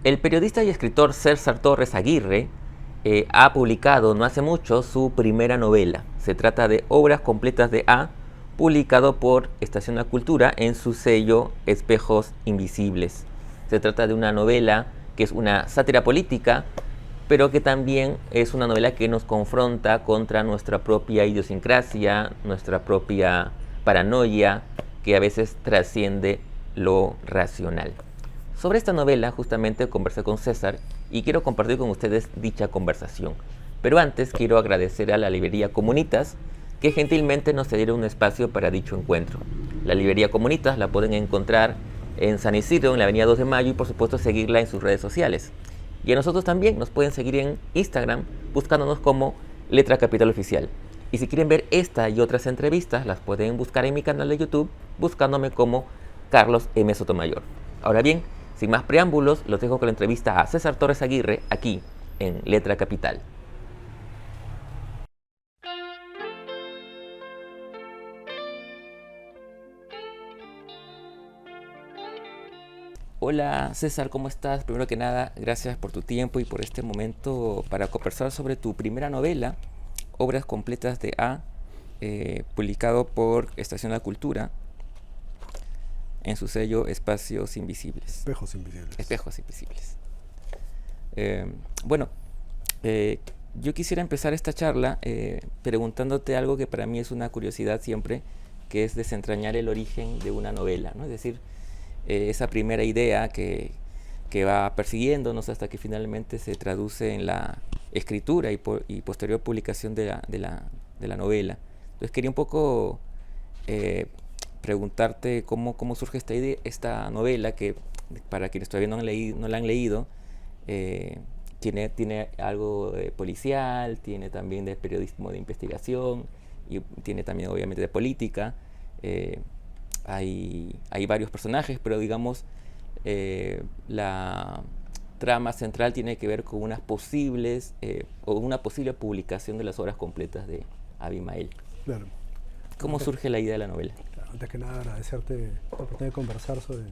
El periodista y escritor César Torres Aguirre ha publicado no hace mucho su primera novela. Se trata de Obras completas de A, publicado por Estación La Cultura en su sello Espejos Invisibles. Se trata de una novela que es una sátira política, pero que también es una novela que nos confronta contra nuestra propia idiosincrasia, nuestra propia paranoia, que a veces trasciende lo racional. Sobre esta novela justamente conversé con César y quiero compartir con ustedes dicha conversación. Pero antes quiero agradecer a la librería Comunitas que gentilmente nos cedieron un espacio para dicho encuentro. La librería Comunitas la pueden encontrar en San Isidro, en la avenida 2 de Mayo, y por supuesto seguirla en sus redes sociales. Y a nosotros también nos pueden seguir en Instagram buscándonos como Letra Capital Oficial. Y si quieren ver esta y otras entrevistas, las pueden buscar en mi canal de YouTube buscándome como Carlos M. Sotomayor. Ahora bien, sin más preámbulos, los dejo con la entrevista a César Torres Aguirre aquí en Letra Capital. Hola César, ¿cómo estás? Primero que nada, gracias por tu tiempo y por este momento para conversar sobre tu primera novela, Obras completas de A, publicado por Estación La Cultura en su sello Espacios Invisibles. Espejos Invisibles. Espejos Invisibles. Eh, bueno, eh, yo quisiera empezar esta charla preguntándote algo que para mí es una curiosidad siempre, que es desentrañar el origen de una novela, ¿no? Es decir, esa primera idea que va persiguiéndonos hasta que finalmente se traduce en la escritura y posterior publicación de la novela. Entonces quería un poco preguntarte cómo surge esta novela que, para quienes todavía no la han leído, tiene algo de policial, tiene también de periodismo de investigación y tiene también obviamente de política. Hay varios personajes, pero digamos la trama central tiene que ver con una posible publicación de las obras completas de Abimael. Claro. ¿Cómo surge la idea de la novela? Claro, antes que nada agradecerte la oportunidad de conversar sobre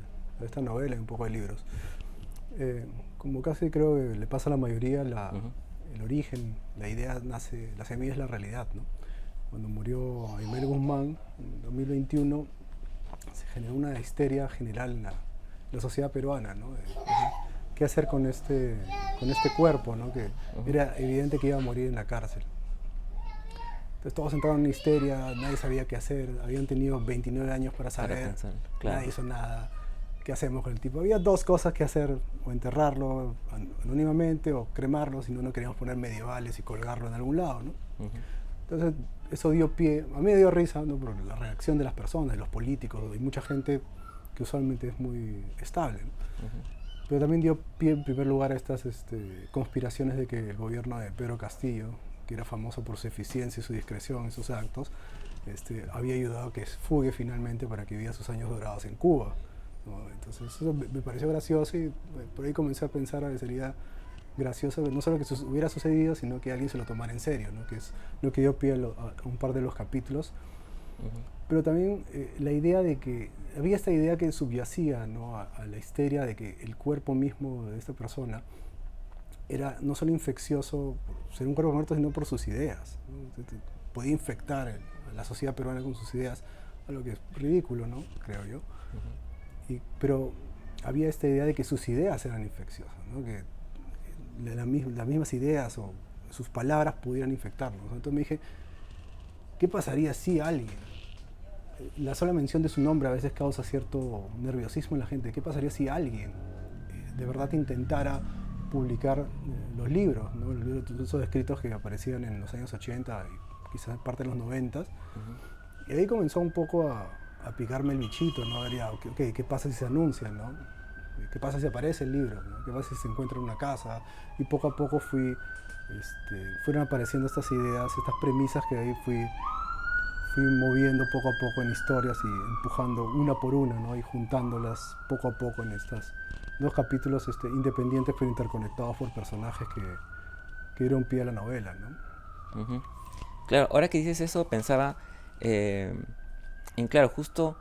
esta novela y un poco de libros. Como casi creo que le pasa a la mayoría, el origen, la idea nace, la semilla es la realidad, ¿no? Cuando murió Abimael Guzmán en 2021 se generó una histeria general en la sociedad peruana, ¿no? ¿Qué hacer con este cuerpo, ¿no? Que era evidente que iba a morir en la cárcel. Entonces todos entraron en histeria, nadie sabía qué hacer, habían tenido 29 años para saber, pensar, claro. Nadie hizo nada. ¿Qué hacemos con el tipo? Había dos cosas que hacer, o enterrarlo anónimamente o cremarlo, si no queríamos poner medievales y colgarlo en algún lado, ¿no? Entonces eso dio pie, a mí me dio risa, ¿no? Por la reacción de las personas, de los políticos y mucha gente que usualmente es muy estable, ¿no? Pero también dio pie en primer lugar a estas conspiraciones de que el gobierno de Pedro Castillo, que era famoso por su eficiencia y su discreción en sus actos, había ayudado a que fugue finalmente para que viviera sus años dorados en Cuba, ¿no? Entonces eso me pareció gracioso y por ahí comencé a pensar que sería gracioso no solo que hubiera sucedido, sino que alguien se lo tomara en serio, ¿no? Que es lo que dio pie a un par de los capítulos. Pero también la idea de que había esta idea que subyacía, ¿no? a la histeria de que el cuerpo mismo de esta persona era no solo infeccioso por ser un cuerpo muerto, sino por sus ideas, ¿no? Podía infectar a la sociedad peruana con sus ideas, algo que es ridículo, ¿no? Creo yo. Pero había esta idea de que sus ideas eran infecciosas, ¿no? Que las mismas ideas o sus palabras pudieran infectarnos. Entonces me dije, ¿qué pasaría si alguien, la sola mención de su nombre a veces causa cierto nerviosismo en la gente, qué pasaría si alguien de verdad intentara publicar los libros, ¿no? Los libros, esos escritos que aparecían en los años 80 y quizás parte de los 90? Y ahí comenzó un poco a picarme el bichito, ¿no? Okay, ¿qué pasa si se anuncian, ¿no? ¿Qué pasa si aparece el libro, ¿no? ¿Qué pasa si se encuentra en una casa? Y poco a poco fueron apareciendo estas ideas, estas premisas que ahí fui moviendo poco a poco en historias y empujando una por una, ¿no? Y juntándolas poco a poco en estos dos capítulos independientes pero interconectados por personajes que dieron pie a la novela, ¿no? Claro, ahora que dices eso pensaba claro, justo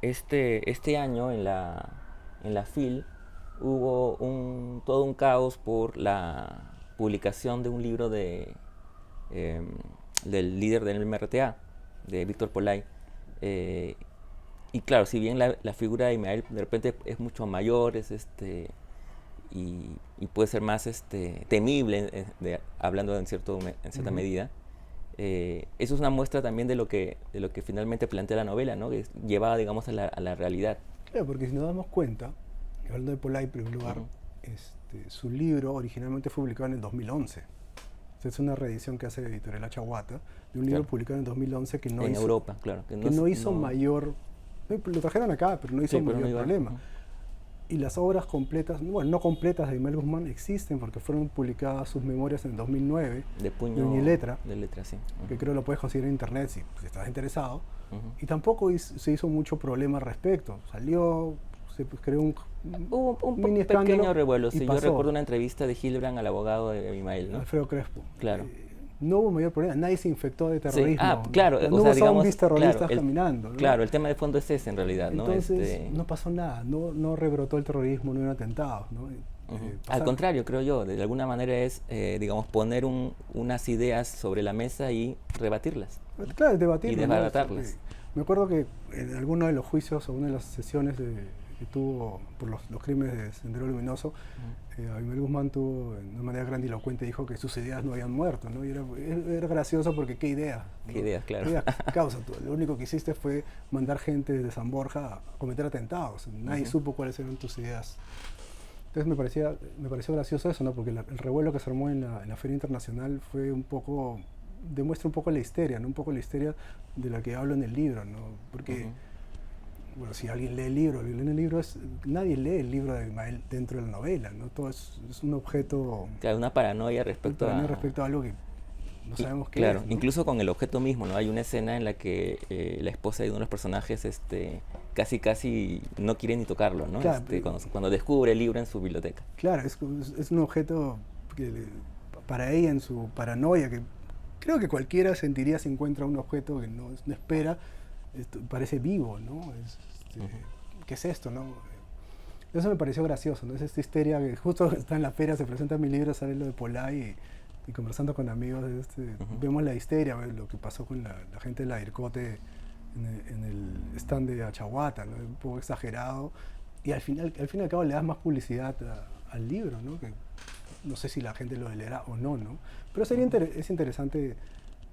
este año en la FIL hubo todo un caos por la publicación de un libro em, del líder del MRTA, de Víctor Polay. Eh, y claro, si bien la figura de Ismael de repente es mucho mayor, y puede ser más temible, hablando en cierta medida, eso es una muestra también de lo que finalmente plantea la novela, ¿no? Que es llevada, digamos, a la realidad. Claro, porque si nos damos cuenta, hablando de Polay en primer lugar, su libro originalmente fue publicado en el 2011. Es una reedición que hace Editorial Achahuata de un libro publicado en el 2011 que no en hizo, Europa, claro. Que no hizo mayor... Lo trajeron acá, pero no hizo mayor problema. Y las obras completas, bueno, no completas de Ismael Guzmán existen porque fueron publicadas sus memorias en el 2009. De puño y letra. De letra, sí. Que creo lo puedes conseguir en internet si estás interesado. Y tampoco se hizo mucho problema al respecto. Salió, se creó un mini escándalo, pequeño revuelo. Sí, yo recuerdo una entrevista de Hilbrand al abogado de Abimael, ¿no? Alfredo Crespo. Claro. No hubo mayor problema, nadie se infectó de terrorismo. Sí. Claro, no hubo zombies terroristas caminando. ¿no? Claro, el tema de fondo es ese en realidad. Entonces, no pasó nada, no rebrotó el terrorismo, no hubo atentados. ¿no? Al contrario, creo yo, de alguna manera es, digamos, poner unas ideas sobre la mesa y rebatirlas. Claro, debatirlas. Y desbaratarlas. Me acuerdo que en alguno de los juicios o una de las sesiones que tuvo por los crímenes de Sendero Luminoso, Abimael Guzmán tuvo, de una manera grandilocuente, dijo que sus ideas no habían muerto, ¿no? Y era gracioso porque qué idea. ¿no? Qué idea, claro. ¿Qué idea causa tú? Lo único que hiciste fue mandar gente desde San Borja a cometer atentados. Nadie supo cuáles eran tus ideas. Entonces me pareció gracioso eso, ¿no? Porque el revuelo que se armó en la Feria Internacional fue demuestra un poco la histeria, ¿no? Un poco la histeria de la que hablo en el libro, ¿no? Porque bueno, si alguien lee el libro, nadie lee el libro de Ismael dentro de la novela, ¿no? Todo es un objeto... Claro, una paranoia respecto a algo que no sabemos qué claro, es, ¿no? Incluso con el objeto mismo, ¿no? Hay una escena en la que la esposa de uno de los personajes casi no quiere ni tocarlo, ¿no? Claro, cuando descubre el libro en su biblioteca. Claro, es un objeto que para ella, en su paranoia, que creo que cualquiera sentiría si encuentra un objeto que no espera, parece vivo, ¿no? ¿Qué es esto, no? Eso me pareció gracioso, ¿no? Es esta histeria que justo está en la feria, se presenta mi libro, sale lo de Polay y conversando con amigos, vemos la histeria, lo que pasó con la gente de la IRCOTE en el stand de Achahuata, ¿no? Un poco exagerado, y al fin y al cabo le das más publicidad al libro, ¿no? Que no sé si la gente lo leerá o no, ¿no? Pero es interesante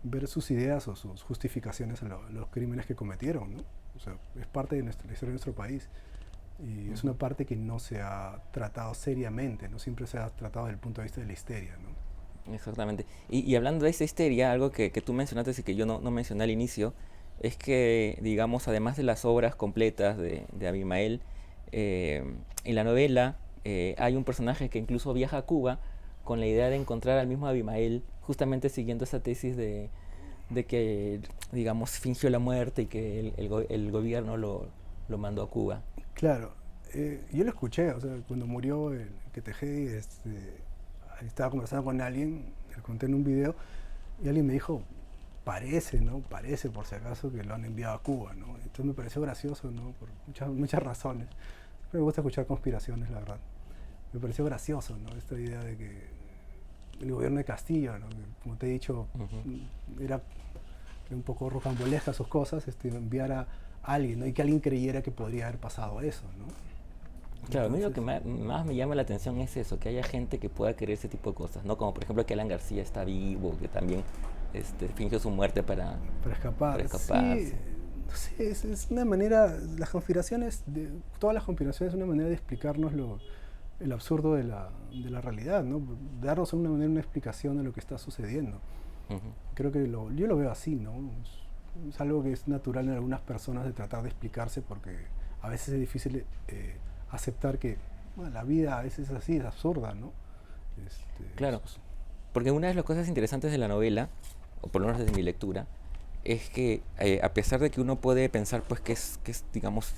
ver sus ideas o sus justificaciones a los crímenes que cometieron, ¿no? O sea, es parte de la historia de nuestro país y es una parte que no se ha tratado seriamente, no siempre se ha tratado desde el punto de vista de la histeria, ¿no? Exactamente. Y hablando de esa histeria, algo que tú mencionaste y que yo no mencioné al inicio, es que, digamos, además de las obras completas de Abimael, en la novela hay un personaje que incluso viaja a Cuba con la idea de encontrar al mismo Abimael, justamente siguiendo esa tesis de que, digamos, fingió la muerte y que el gobierno lo mandó a Cuba. Claro, yo lo escuché, o sea, cuando murió el Quetejé, estaba conversando con alguien, le conté en un video, y alguien me dijo, parece, ¿no? Parece, por si acaso, que lo han enviado a Cuba, ¿no? Entonces me pareció gracioso, ¿no? Por muchas razones. Me gusta escuchar conspiraciones, la verdad. Me pareció gracioso, ¿no? Esta idea de que el gobierno de Castillo, ¿no? Que, como te he dicho, era un poco rocambolesca sus cosas, enviar a alguien, ¿no? Y que alguien creyera que podría haber pasado eso, ¿no? Claro, a mí lo que más me llama la atención es eso, que haya gente que pueda creer ese tipo de cosas, ¿no? Como por ejemplo que Alan García está vivo, que también fingió su muerte para escapar. Sí, no sé, es una manera, todas las conspiraciones es una manera de explicarnos el absurdo de la realidad, ¿no? Darnos una explicación de lo que está sucediendo. Creo que yo lo veo así, ¿no? Es algo que es natural en algunas personas de tratar de explicarse porque a veces es difícil aceptar que la vida a veces es así, es absurda, ¿no? Claro, porque una de las cosas interesantes de la novela, o por lo menos desde mi lectura, es que a pesar de que uno puede pensar pues que es digamos,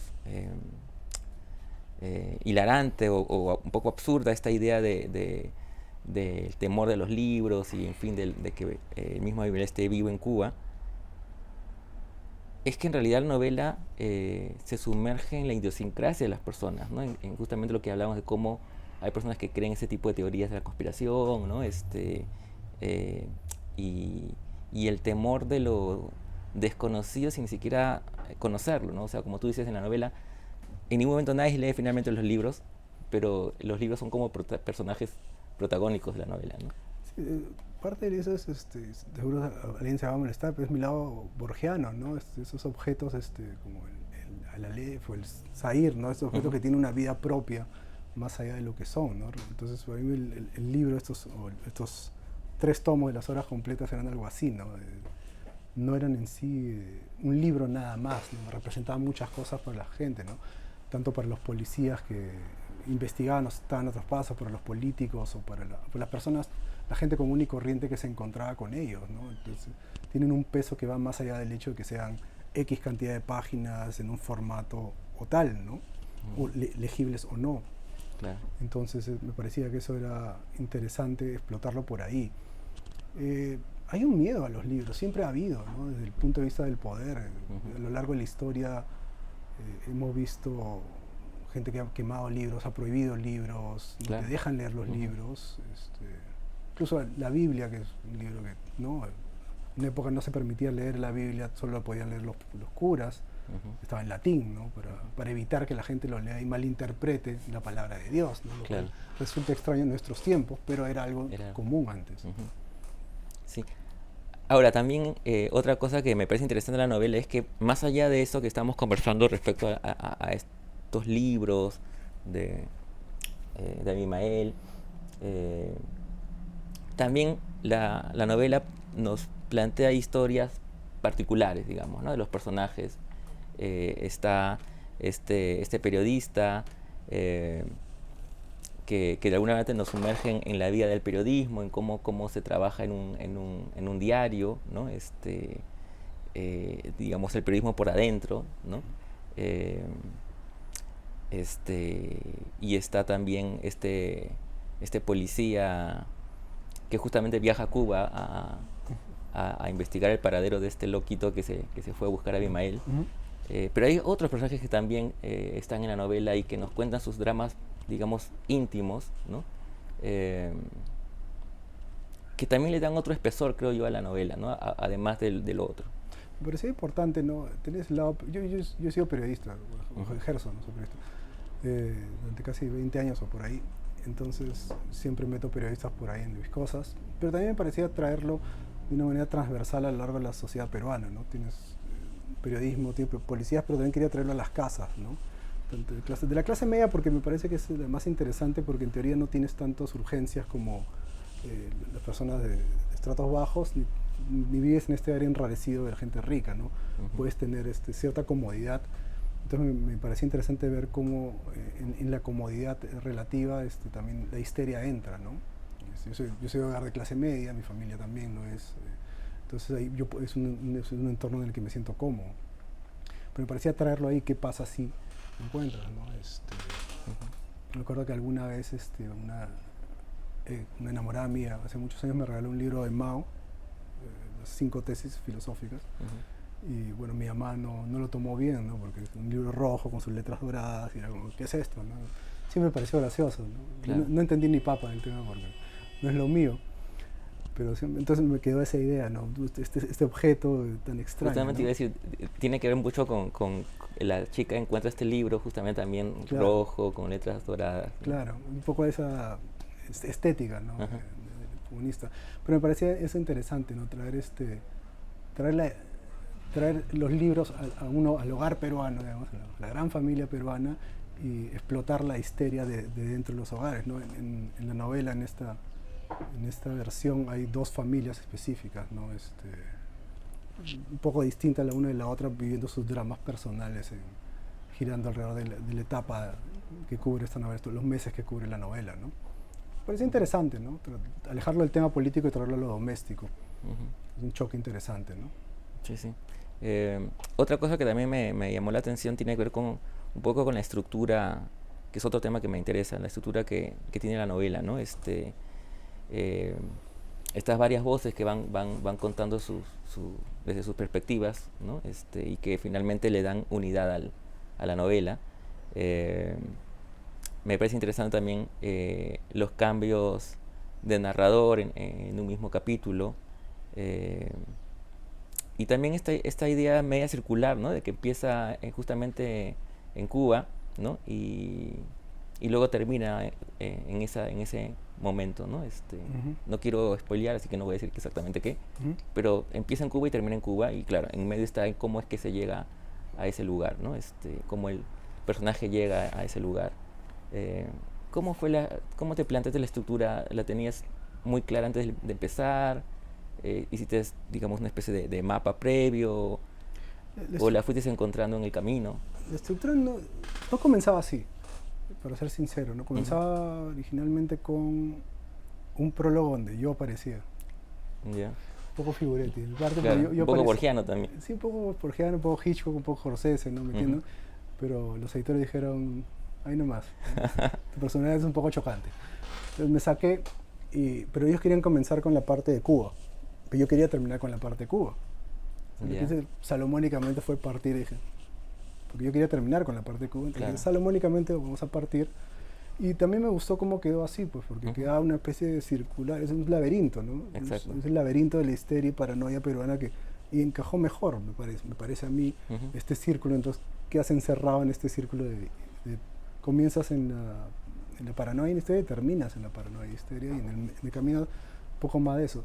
hilarante o un poco absurda esta idea del temor de los libros y en fin, de que el mismo Abimael esté vivo en Cuba, es que en realidad la novela se sumerge en la idiosincrasia de las personas, ¿no? En justamente lo que hablamos de cómo hay personas que creen ese tipo de teorías de la conspiración, ¿no? Eh, y, y el temor de lo desconocido sin ni siquiera conocerlo, ¿no? O sea, como tú dices en la novela, en ningún momento nadie lee finalmente los libros, pero los libros son como personajes protagónicos de la novela, ¿no? Sí, parte de eso es, seguro alguien se va a molestar, pero es mi lado borgiano, ¿no? Esos objetos, como el Aleph o el Zahir, ¿no? Estos objetos que tienen una vida propia, más allá de lo que son, ¿no? Entonces, para mí el libro, estos 3 tomos de las horas completas eran algo así, ¿no? No eran en sí un libro nada más, ¿no? Representaban muchas cosas para la gente, ¿no? Tanto para los policías que investigaban o estaban a otros pasos, para los políticos o para las personas, la gente común y corriente que se encontraba con ellos, ¿no? Entonces, tienen un peso que va más allá del hecho de que sean X cantidad de páginas en un formato o tal, ¿no? O legibles o no. Claro. Entonces me parecía que eso era interesante explotarlo por ahí. Hay un miedo a los libros, siempre ha habido, ¿no? Desde el punto de vista del poder. A lo largo de la historia hemos visto gente que ha quemado libros, ha prohibido libros, no te dejan leer los libros. Incluso la Biblia, que es un libro que, ¿no? En una época no se permitía leer la Biblia, solo podían leer los curas. Estaba en latín, ¿no? Para evitar que la gente lo lea y malinterprete la palabra de Dios, ¿no? Lo cual resulta extraño en nuestros tiempos, pero era algo común antes. Sí. Ahora, también otra cosa que me parece interesante de la novela es que más allá de eso que estamos conversando respecto a estos libros de Abimael, también la novela nos plantea historias particulares, digamos, ¿no? De los personajes. Está este periodista que de alguna manera nos sumerge en la vida del periodismo, en cómo se trabaja en un diario, ¿no? Digamos, el periodismo por adentro, ¿no? Y está también este policía que justamente viaja a Cuba a investigar el paradero de este loquito que se fue a buscar a Abimael. Pero hay otros personajes que también están en la novela y que nos cuentan sus dramas, digamos, íntimos, ¿no? Que también le dan otro espesor, creo yo, a la novela, ¿no? Además del otro. Me parecía importante, ¿no? Tenés el lado, yo he sido periodista, ejerzo, ¿no? Soy periodista, durante casi 20 años o por ahí. Entonces siempre meto periodistas por ahí en mis cosas, pero también me parecía traerlo de una manera transversal a lo largo de la sociedad peruana, ¿no? Tienes periodismo, tienes policías, pero también quería traerlo a las casas, ¿no? De la clase media, porque me parece que es más interesante, porque en teoría no tienes tantas urgencias como las personas de estratos bajos, ni vives en este área enrarecido de la gente rica, ¿no? Puedes tener cierta comodidad. Entonces me parecía interesante ver cómo en la comodidad relativa también la histeria entra, ¿no? Yo soy de hogar de clase media, mi familia también lo es. Entonces ahí es un entorno en el que me siento cómodo. Pero me parecía traerlo ahí, qué pasa si lo encuentras, ¿no? Me acuerdo que alguna vez una enamorada mía hace muchos años me regaló un libro de Mao, las 5 tesis filosóficas. Y bueno, mi mamá no lo tomó bien, ¿no? Porque es un libro rojo con sus letras doradas y era como, ¿qué es esto? ¿No? Sí me pareció gracioso, ¿no? Claro. No entendí ni papa del tema porque no es lo mío. Pero entonces me quedó esa idea, ¿no? Este objeto tan extraño. Justamente, ¿no? Iba a decir, tiene que ver mucho con la chica encuentra este libro justamente también rojo, con letras doradas. Claro, un poco de esa estética, ¿no? De comunista. Pero me parecía eso interesante, ¿no? Traer los libros al hogar peruano, digamos, a la gran familia peruana, y explotar la histeria de dentro de los hogares, ¿no? En la novela, en esta versión, hay 2 familias específicas, ¿no? Un poco distintas la una de la otra, viviendo sus dramas personales, girando alrededor de la etapa que cubre esta novela, los meses que cubre la novela, ¿no? Parece interesante, ¿no? Alejarlo del tema político y traerlo a lo doméstico. Es un choque interesante, ¿no? Sí, sí. Otra cosa que también me llamó la atención tiene que ver con un poco con la estructura, que es otro tema que me interesa, la estructura que tiene la novela, ¿no? estas varias voces que van contando desde sus perspectivas, ¿no? Y que finalmente le dan unidad a la novela. Eh, Me parece interesante también los cambios de narrador en un mismo capítulo. eh, y también esta idea media circular, ¿no? De que empieza justamente en Cuba, ¿no? Y luego termina en ese momento, ¿no? Ujú, No quiero spoilear, así que no voy a decir exactamente qué, ujú. pero empieza en Cuba y termina en Cuba, y claro, en medio está cómo es que se llega a ese lugar, ¿no? Cómo el personaje llega a ese lugar. Eh, ¿Cómo te planteaste la estructura? ¿La tenías muy clara antes de empezar? ¿Hiciste, digamos, una especie de mapa previo? La ¿O la fuiste encontrando en el camino? la estructura no comenzaba así, para ser sincero, no Ujú. comenzaba originalmente con un prólogo donde yo aparecía, Ya. un poco figuretti, en parte porque Claro, yo un poco aparecía, borgiano también. sí, un poco Borgiano, un poco Hitchcock, un poco Scorsese, ¿no? ¿Me Ujú. entiendes? Pero los editores dijeron, ahí nomás, tu personalidad es un poco chocante. Entonces me saqué, pero ellos querían comenzar con la parte de Cuba, pero yo quería terminar con la parte de Cuba. Lo que Ya, hice salomónicamente fue partir, dije, porque yo quería terminar con la parte de Cuba, entonces dije, claro. salomónicamente vamos a partir. Y también me gustó cómo quedó así, pues, porque Ujú. queda una especie de circular, es un laberinto, ¿no? Exacto. Es el laberinto de la histeria y paranoia peruana y encajó mejor, me parece a mí, Ujú. este círculo. Entonces, quedas encerrado en este círculo comienzas en la paranoia y histeria y terminas en la paranoia y histeria, y en el camino un poco más de eso.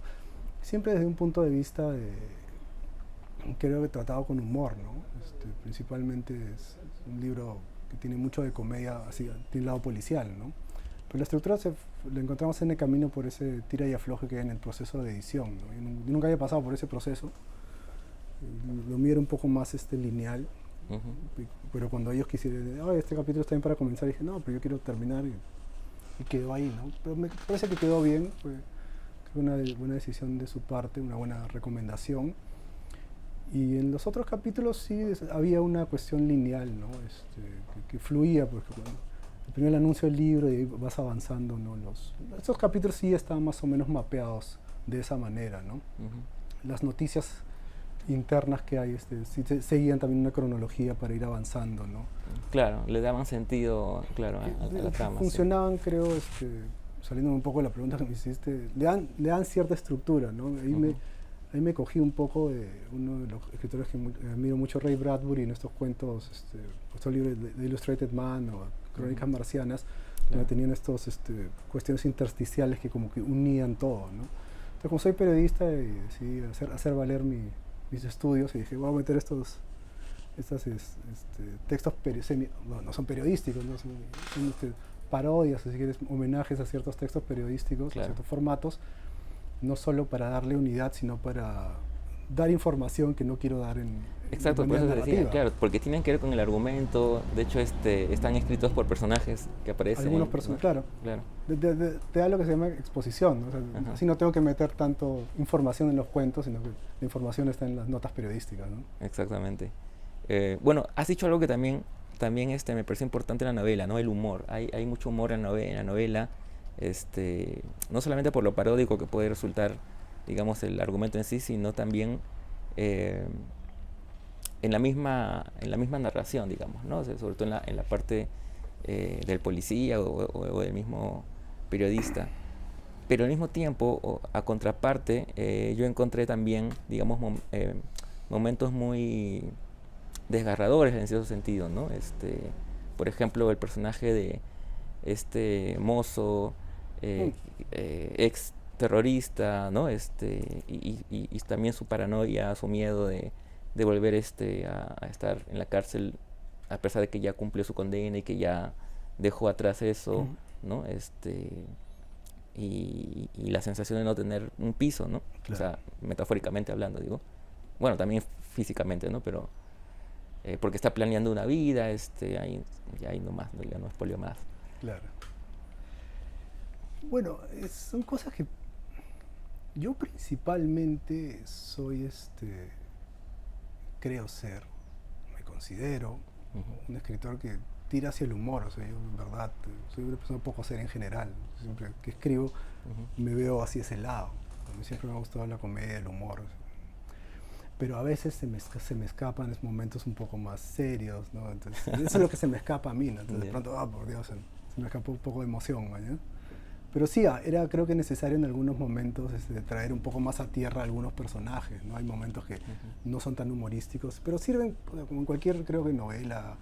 Siempre desde un punto de vista creo que tratado con humor, ¿no? Principalmente es un libro que tiene mucho de comedia, así, tiene un lado policial, ¿no? Pero la estructura la encontramos en el camino por ese tira y afloje que hay en el proceso de edición, ¿no? Yo nunca había pasado por ese proceso, lo mío era un poco más lineal, Ujú. pero cuando ellos quisieron, oh, este capítulo está bien para comenzar, dije, no, pero yo quiero terminar, y quedó ahí, ¿no? Pero me parece que quedó bien, fue una buena decisión de su parte, una buena recomendación. Y en los otros capítulos sí había una cuestión lineal, ¿no? Que fluía, porque bueno, primero el anuncio del libro y ahí vas avanzando, ¿no? Estos capítulos sí estaban más o menos mapeados de esa manera, ¿no? Ujú. Las noticias internas que hay sí seguían también una cronología para ir avanzando, ¿no? Claro, le daban sentido, claro, a la trama, sí. Funcionaban, creo, saliendo un poco de la pregunta que me hiciste, le dan cierta estructura, ¿no? Ujú. Ahí me cogí un poco de uno de los escritores que admiro mucho, Ray Bradbury, en estos cuentos, estos libros de Illustrated Man o Crónicas Ujú. Marcianas, donde Claro. tenían estos cuestiones intersticiales que como que unían todo, ¿no? Entonces, como soy periodista, decidí hacer valer mis estudios y dije, voy a meter estos textos, bueno, no son periodísticos, ¿no? Son parodias, o si quieres, homenajes a ciertos textos periodísticos, a Claro. ciertos formatos, no solo para darle unidad, sino para dar información que no quiero dar de Exacto, por manera eso te decía, narrativa. claro, porque tienen que ver con el argumento. De hecho, están escritos por personajes que Algunos aparecen, ¿no? personas, claro, Claro. te da lo que se llama exposición, ¿no? O sea, Ajá. así no tengo que meter tanto información en los cuentos, sino que la información está en las notas periodísticas, ¿no? Exactamente. Bueno, has dicho algo que también me parece importante en la novela, ¿no? El humor. Hay mucho humor en la novela, no solamente por lo paródico que puede resultar, digamos, el argumento en sí, sino también eh, en la misma narración, digamos, ¿no? O sea, sobre todo en la parte del policía o del mismo periodista. Pero al mismo tiempo, a contraparte, yo encontré también, digamos, momentos muy desgarradores en cierto sentido, ¿no? Por ejemplo, el personaje de este mozo, Mm, ex terrorista, ¿no? Y también su paranoia, su miedo de volver a estar en la cárcel a pesar de que ya cumplió su condena y que ya dejó atrás eso, mm, ¿no? Y la sensación de no tener un piso, ¿no? O claro, sea, metafóricamente hablando, digo. Bueno, también físicamente, ¿no? Pero porque está planeando una vida, ahí nomás, no, ya no spoileo más. claro. Bueno, son cosas que yo principalmente soy creo ser, me considero Ujú. un escritor que tira hacia el humor, o sea, yo en verdad soy una persona poco seria en general, siempre que escribo Ujú. me veo hacia ese lado. A mí siempre me ha gustado la comedia, el humor. Pero a veces se me escapan esos momentos un poco más serios, ¿no? Entonces, eso es lo que se me escapa a mí, ¿no? Entonces de pronto, por Dios, se me escapó un poco de emoción, ¿no? Pero sí, era creo que necesario en algunos momentos traer un poco más a tierra algunos personajes, ¿no? Hay momentos que no son tan humorísticos, pero sirven, como en cualquier, creo que novela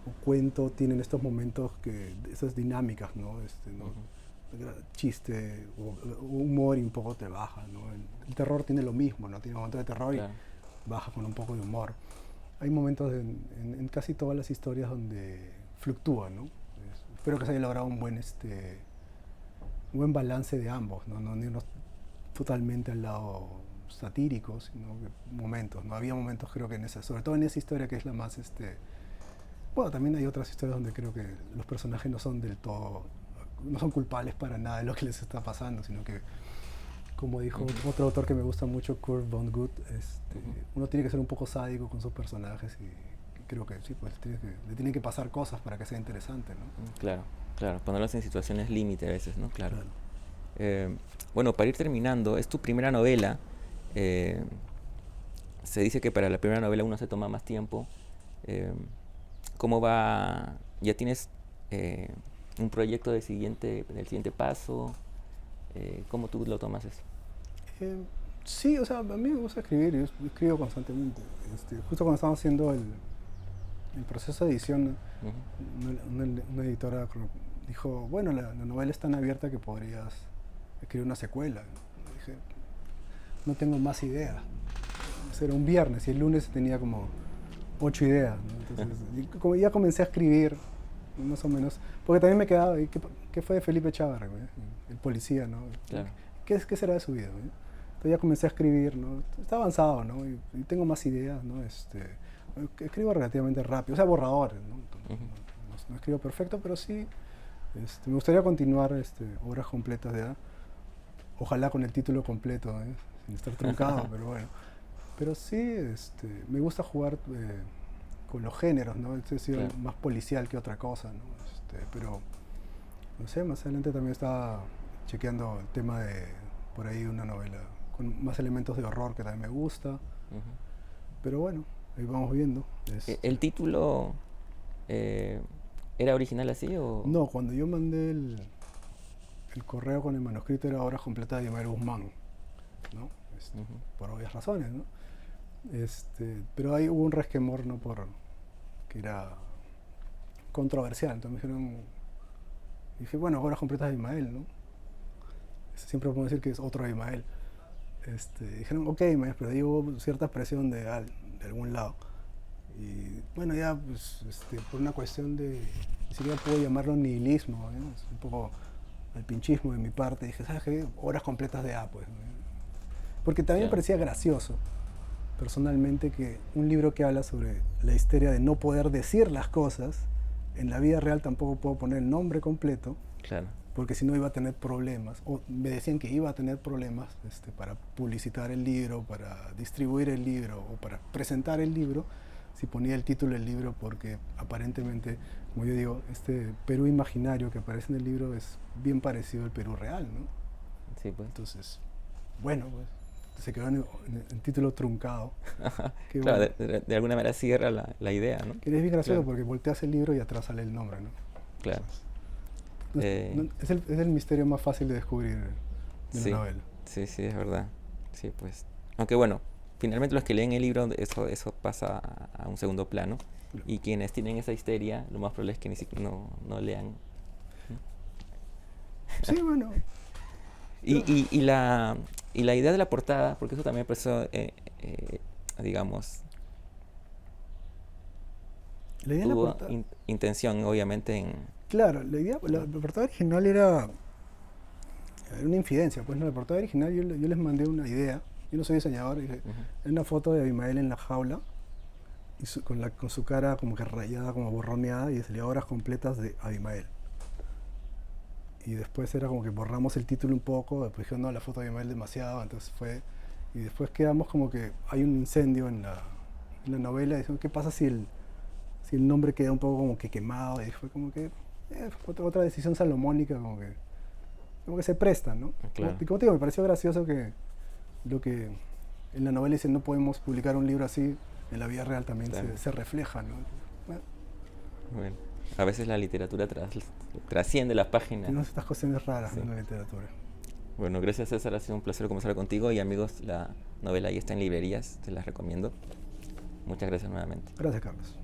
o cuento, tienen estos momentos, esas dinámicas, ¿no? Chiste, o humor y un poco te baja, ¿no? El terror tiene lo mismo, ¿no? Tiene momentos de terror y baja con un poco de humor. Hay momentos en casi todas las historias donde fluctúa, ¿no? Espero que se haya logrado un buen balance de ambos, ¿no? No irnos totalmente al lado satírico, sino momentos, ¿no? Había momentos, creo que sobre todo en esa historia que es la más, bueno, también hay otras historias donde creo que los personajes no son del todo, no son culpables para nada de lo que les está pasando, sino que, como dijo otro autor que me gusta mucho, Kurt Vonnegut, uno tiene que ser un poco sádico con sus personajes y creo que sí, pues le tienen que pasar cosas para que sea interesante, ¿no? Claro, claro, ponerlos en situaciones límite a veces, ¿no? Claro. Bueno, para ir terminando, es tu primera novela. Se dice que para la primera novela uno se toma más tiempo. ¿Cómo va? ¿Ya tienes un proyecto del siguiente paso? ¿Cómo tú lo tomas eso? Sí, o sea, a mí me gusta escribir, yo escribo constantemente. Justo cuando estábamos haciendo el proceso de edición, una editora dijo, bueno, la novela es tan abierta que podrías escribir una secuela. Y dije, no tengo más ideas. Era un viernes y el lunes tenía como 8 ideas, ¿no? Entonces, como ya comencé a escribir, más o menos, porque también me quedaba, ¿qué fue de Felipe Chávarri, el policía, ¿no? Claro. ¿Qué será de su vida, ¿no? Entonces ya comencé a escribir, ¿no? Está avanzado, ¿no? Y tengo más ideas, ¿no? Escribo relativamente rápido, o sea, borradores, ¿no? No escribo perfecto, pero sí me gustaría continuar obras completas de ojalá con el título completo, sin estar truncado, pero bueno. Pero sí, me gusta jugar con los géneros, ¿no? He sido más policial que otra cosa, ¿no? Pero, no sé, más adelante también estaba chequeando el tema de, por ahí, una novela con más elementos de horror que también me gusta. Pero bueno, ahí vamos viendo. ¿El título era original así o...? No, cuando yo mandé el correo con el manuscrito era Obras completas de Abimael Guzmán, ¿no? Por obvias razones, ¿no? Pero ahí hubo un resquemor, ¿no? Que era controversial. Entonces me dijeron, dije, bueno, Obras completas de Abimael, ¿no? Siempre podemos decir que es otro Abimael. Dijeron, ok, maestro, pero ahí hubo cierta presión de algún lado. Y bueno, ya, pues, por una cuestión de, ni siquiera puedo llamarlo nihilismo, ¿no? Es un poco el pinchismo de mi parte. Dije, ¿sabes qué? Obras completas de A, pues, ¿no? Porque también me parecía gracioso, personalmente, que un libro que habla sobre la histeria de no poder decir las cosas, en la vida real tampoco puedo poner el nombre completo. Claro. Porque si no iba a tener problemas, o me decían que iba a tener problemas para publicitar el libro, para distribuir el libro o para presentar el libro, si ponía el título del libro, porque aparentemente, como yo digo, este Perú imaginario que aparece en el libro es bien parecido al Perú real, ¿no? Sí, pues. Entonces, bueno, pues se quedó en el título truncado. Claro, bueno, de alguna manera cierra la idea, ¿no? que es bien gracioso, Claro. porque volteas el libro y atrás sale el nombre, ¿no? Claro. Es el misterio más fácil de descubrir de Sí, la novela. sí, sí, es verdad. Sí, pues. Aunque bueno, finalmente los que leen el libro, eso pasa a un segundo plano. Claro. Y quienes tienen esa histeria, lo más probable es que ni siquiera no lean. Sí, bueno. Y la idea de la portada, porque eso también empezó, digamos, La idea de la tuvo portada, intención, obviamente, en... claro, la portada original era una infidencia. Pues no, la portada original yo les mandé una idea. Yo no soy diseñador, dije, hay una foto de Abimael en la jaula y con su cara como que rayada, como borroneada, y salía Obras completas de Abimael. Y después era como que borramos el título un poco, después dijeron, no, la foto de Abimael demasiado, entonces fue... Y después quedamos como que hay un incendio en la novela, y dijeron, ¿qué pasa si el nombre queda un poco como que quemado? Y fue como que fue otra decisión salomónica, como que como que se prestan, ¿no? Claro. Y como te digo, me pareció gracioso que lo que en la novela dice no podemos publicar un libro así, en la vida real también Claro. se refleja, ¿no? Bueno, a veces la literatura trasciende las páginas. Tenemos estas cuestiones raras, Sí. ¿no? En la literatura. Bueno, gracias César, ha sido un placer conversar contigo y amigos, la novela ya está en librerías, te la recomiendo. Muchas gracias nuevamente. Gracias, Carlos.